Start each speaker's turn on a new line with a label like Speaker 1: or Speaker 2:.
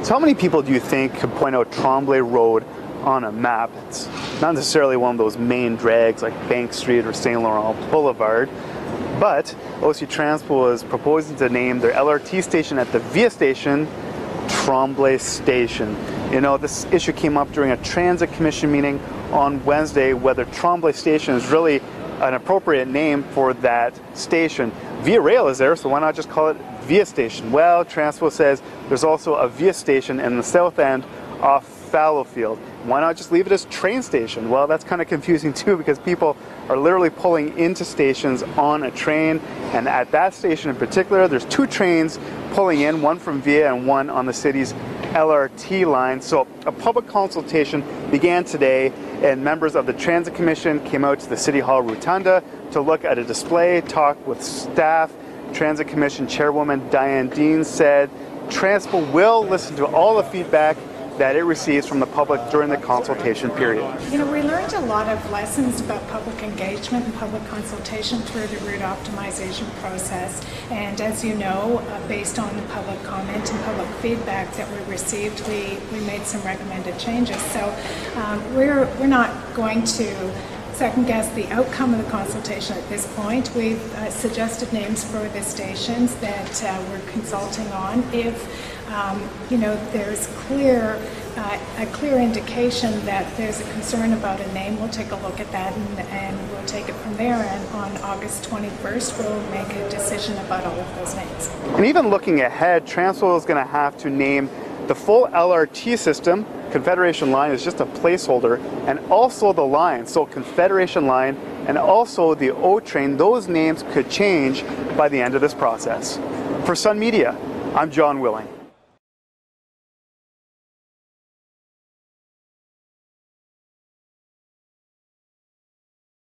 Speaker 1: So how many people do you think could point out Tremblay Road on a map? It's not necessarily one of those main drags like Bank Street or St. Laurent Boulevard, but OC Transpo is proposing to name their LRT station at the Via station Tremblay Station. You know, this issue came up during a Transit Commission meeting on Wednesday, whether Tremblay Station is really an appropriate name for that station. Via Rail is there, so why not just call it Via Station? Well, Transpo says there's also a Via Station in the south end off Fallowfield. Why not just leave it as train station? Well, that's kind of confusing too, because people are literally pulling into stations on a train, and at that station in particular, there's two trains pulling in, one from Via and one on the city's LRT line. So a public consultation began today, and members of the Transit Commission came out to the City Hall Rotunda to look at a display, talk with staff. Transit Commission Chairwoman Diane Dean said Transpo will listen to all the feedback that it receives from the public during the consultation period.
Speaker 2: You know, we learned a lot of lessons about public engagement and public consultation through the route optimization process. And as you know, based on the public comment and public feedback that we received, we made some recommended changes. So we're not going to second guess the outcome of the consultation at this point. We've suggested names for the stations that we're consulting on. If you know, there's a clear indication that there's a concern about a name, we'll take a look at that and we'll take it from there. And on August 21st, we'll make a decision about all of those names. And
Speaker 1: even looking ahead, Transpo is going to have to name the full LRT system. Confederation Line is just a placeholder, and also the line. So Confederation Line and also the O train, those names could change by the end of this process. For Sun Media, I'm John Willing.